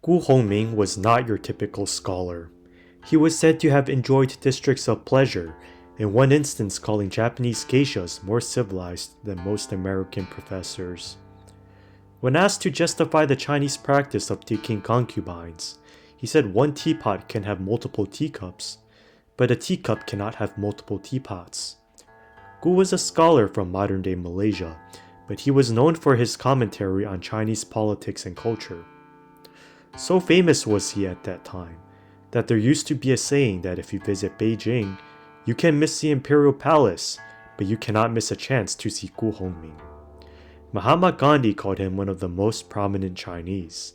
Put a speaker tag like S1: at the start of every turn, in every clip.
S1: Gu Hongming was not your typical scholar. He was said to have enjoyed districts of pleasure, in one instance calling Japanese geishas more civilized than most American professors. When asked to justify the Chinese practice of taking concubines, he said one teapot can have multiple teacups, but a teacup cannot have multiple teapots. Gu was a scholar from modern-day Malaysia, but he was known for his commentary on Chinese politics and culture. So famous was he at that time, that there used to be a saying that if you visit Beijing, you can miss the Imperial Palace, but you cannot miss a chance to see Gu Hongming. Mahatma Gandhi called him one of the most prominent Chinese.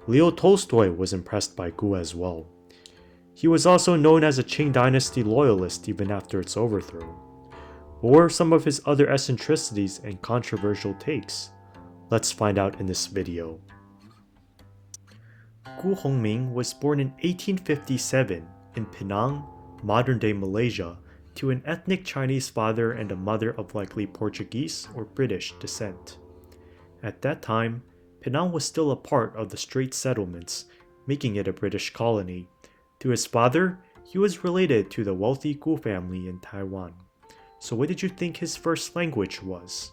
S1: Leo Tolstoy was impressed by Gu as well. He was also known as a Qing Dynasty loyalist even after its overthrow. What were some of his other eccentricities and controversial takes? Let's find out in this video. Gu Hongming was born in 1857 in Penang, modern-day Malaysia, to an ethnic Chinese father and a mother of likely Portuguese or British descent. At that time, Penang was still a part of the Straits Settlements, making it a British colony. To his father, he was related to the wealthy Gu family in Taiwan. So what did you think his first language was?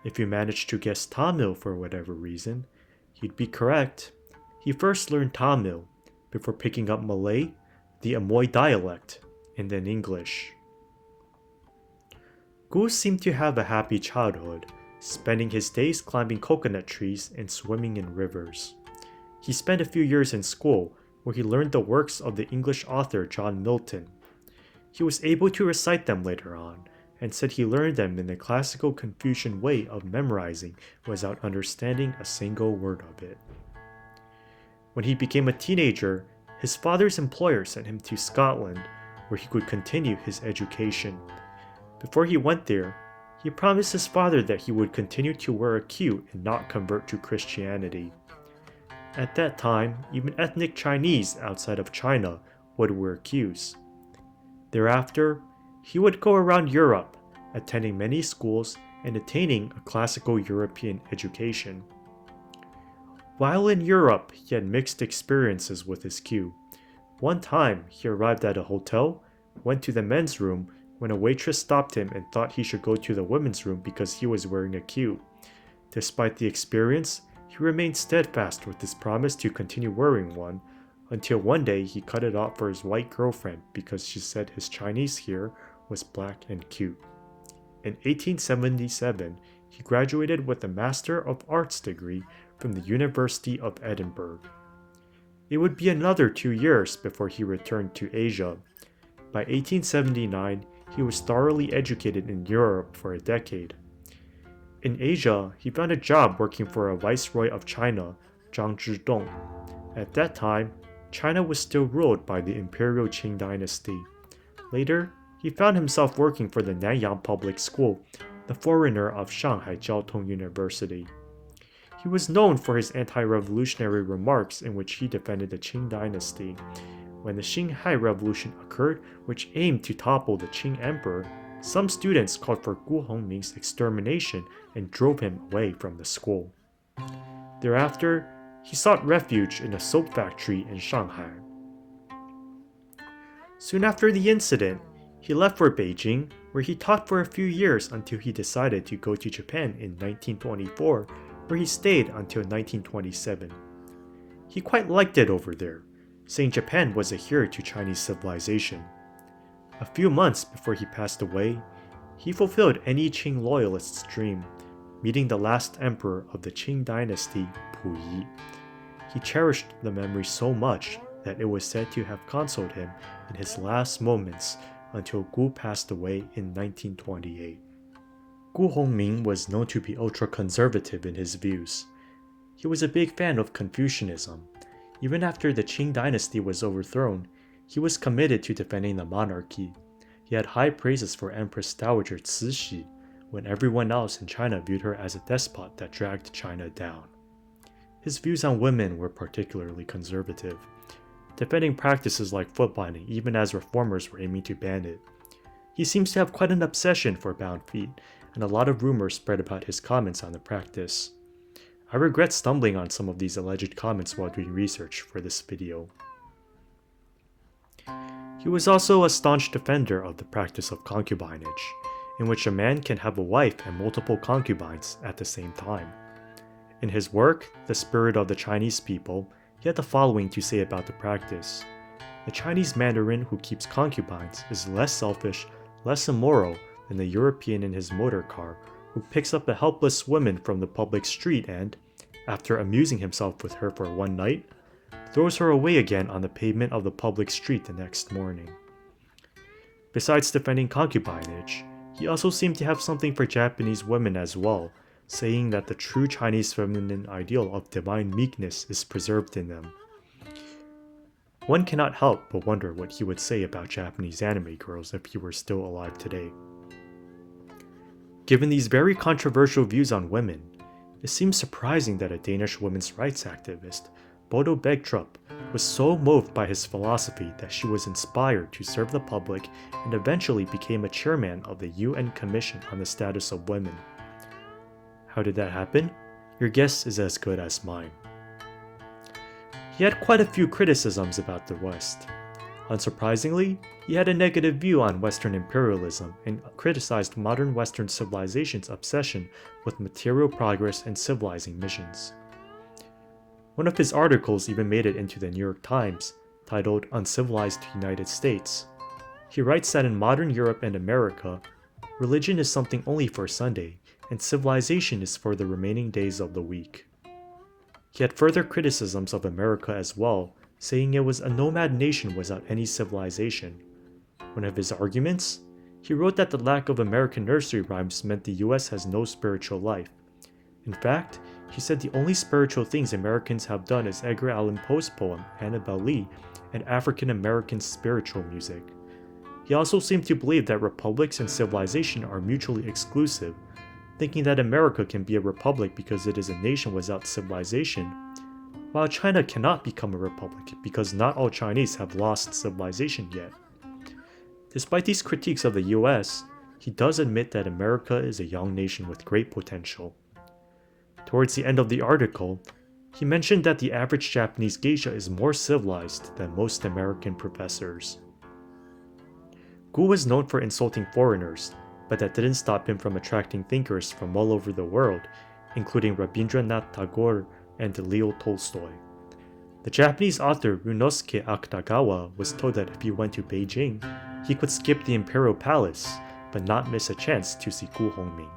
S1: If you managed to guess Tamil for whatever reason, you'd be correct. He first learned Tamil, before picking up Malay, the Amoy dialect, and then English. Gu seemed to have a happy childhood, spending his days climbing coconut trees and swimming in rivers. He spent a few years in school, where he learned the works of the English author John Milton. He was able to recite them later on, and said he learned them in the classical Confucian way of memorizing without understanding a single word of it. When he became a teenager, his father's employer sent him to Scotland, where he could continue his education. Before he went there, he promised his father that he would continue to wear a queue and not convert to Christianity. At that time, even ethnic Chinese outside of China would wear queues. Thereafter, he would go around Europe, attending many schools and attaining a classical European education. While in Europe, he had mixed experiences with his queue. One time, he arrived at a hotel, went to the men's room when a waitress stopped him and thought he should go to the women's room because he was wearing a queue. Despite the experience, he remained steadfast with his promise to continue wearing one, until one day he cut it off for his white girlfriend because she said his Chinese hair was black and cute. In 1877, he graduated with a Master of Arts degree from the University of Edinburgh. It would be another 2 years before he returned to Asia. By 1879, he was thoroughly educated in Europe for a decade. In Asia, he found a job working for a viceroy of China, Zhang Zhidong. At that time, China was still ruled by the Imperial Qing Dynasty. Later, he found himself working for the Nanyang Public School, the forerunner of Shanghai Jiao Tong University. He was known for his anti-revolutionary remarks in which he defended the Qing Dynasty. When the Xinhai Revolution occurred, which aimed to topple the Qing Emperor, some students called for Gu Hongming's extermination and drove him away from the school. Thereafter, he sought refuge in a soap factory in Shanghai. Soon after the incident, he left for Beijing, where he taught for a few years until he decided to go to Japan in 1924, where he stayed until 1927. He quite liked it over there, saying Japan was a heir to Chinese civilization. A few months before he passed away, he fulfilled any Qing loyalist's dream, meeting the last emperor of the Qing Dynasty, Pu Yi. He cherished the memory so much that it was said to have consoled him in his last moments until Gu passed away in 1928. Gu Hongming was known to be ultra-conservative in his views. He was a big fan of Confucianism. Even after the Qing Dynasty was overthrown, he was committed to defending the monarchy. He had high praises for Empress Dowager Cixi, when everyone else in China viewed her as a despot that dragged China down. His views on women were particularly conservative, defending practices like foot binding even as reformers were aiming to ban it. He seems to have quite an obsession for bound feet, and a lot of rumors spread about his comments on the practice. I regret stumbling on some of these alleged comments while doing research for this video. He was also a staunch defender of the practice of concubinage, in which a man can have a wife and multiple concubines at the same time. In his work, The Spirit of the Chinese People, he had the following to say about the practice. The Chinese mandarin who keeps concubines is less selfish, less immoral than the European in his motor car who picks up a helpless woman from the public street and, after amusing himself with her for one night, throws her away again on the pavement of the public street the next morning. Besides defending concubinage, he also seemed to have something for Japanese women as well, saying that the true Chinese feminine ideal of divine meekness is preserved in them. One cannot help but wonder what he would say about Japanese anime girls if he were still alive today. Given these very controversial views on women, it seems surprising that a Danish women's rights activist, Bodo Begtrup, was so moved by his philosophy that she was inspired to serve the public and eventually became a chairman of the UN Commission on the Status of Women. How did that happen? Your guess is as good as mine. He had quite a few criticisms about the West. Unsurprisingly, he had a negative view on Western imperialism and criticized modern Western civilization's obsession with material progress and civilizing missions. One of his articles even made it into the New York Times, titled Uncivilized United States. He writes that in modern Europe and America, religion is something only for Sunday, and civilization is for the remaining days of the week. He had further criticisms of America as well, saying it was a nomad nation without any civilization. One of his arguments? He wrote that the lack of American nursery rhymes meant the US has no spiritual life. In fact, he said the only spiritual things Americans have done is Edgar Allan Poe's poem, Annabel Lee, and African American spiritual music. He also seemed to believe that republics and civilization are mutually exclusive, thinking that America can be a republic because it is a nation without civilization, while China cannot become a republic because not all Chinese have lost civilization yet. Despite these critiques of the US, he does admit that America is a young nation with great potential. Towards the end of the article, he mentioned that the average Japanese geisha is more civilized than most American professors. Gu was known for insulting foreigners, but that didn't stop him from attracting thinkers from all over the world, including Rabindranath Tagore and Leo Tolstoy. The Japanese author Ryunosuke Akutagawa was told that if he went to Beijing, he could skip the Imperial Palace, but not miss a chance to see Gu Hongming.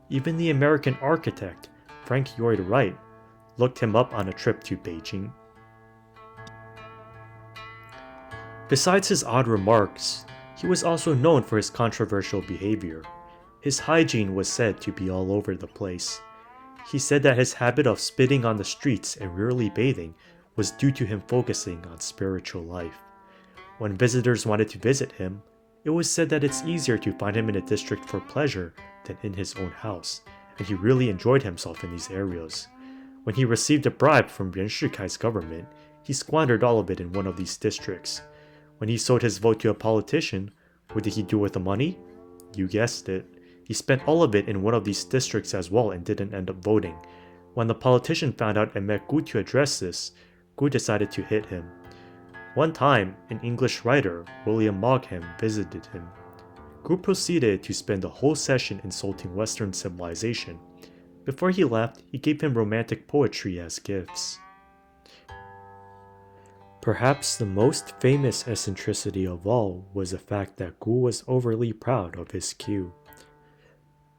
S1: Even the American architect, Frank Lloyd Wright, looked him up on a trip to Beijing. Besides his odd remarks, he was also known for his controversial behavior. His hygiene was said to be all over the place. He said that his habit of spitting on the streets and rarely bathing was due to him focusing on spiritual life. When visitors wanted to visit him, it was said that it's easier to find him in a district for pleasure than in his own house, and he really enjoyed himself in these areas. When he received a bribe from Yuan Shikai's government, he squandered all of it in one of these districts. When he sold his vote to a politician, what did he do with the money? You guessed it. He spent all of it in one of these districts as well and didn't end up voting. When the politician found out and met Gu to address this, Gu decided to hit him. One time, an English writer, William Mogham, visited him. Gu proceeded to spend the whole session insulting Western civilization. Before he left, he gave him romantic poetry as gifts. Perhaps the most famous eccentricity of all was the fact that Gu was overly proud of his queue.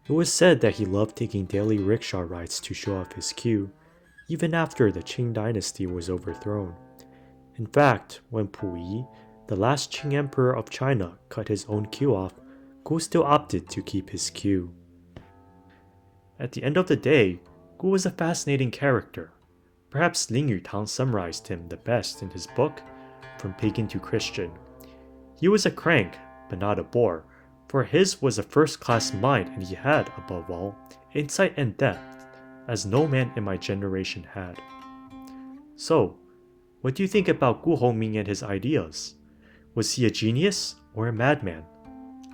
S1: It was said that he loved taking daily rickshaw rides to show off his queue, even after the Qing Dynasty was overthrown. In fact, when Puyi, the last Qing emperor of China, cut his own queue off, Gu still opted to keep his queue. At the end of the day, Gu was a fascinating character. Perhaps Ling Yutang summarized him the best in his book, From Pagan to Christian. He was a crank, but not a bore, for his was a first-class mind and he had, above all, insight and depth, as no man in my generation had. So, what do you think about Gu Hongming and his ideas? Was he a genius or a madman?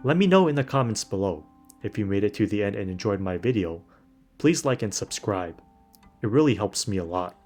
S1: Let me know in the comments below. If you made it to the end and enjoyed my video, please like and subscribe. It really helps me a lot.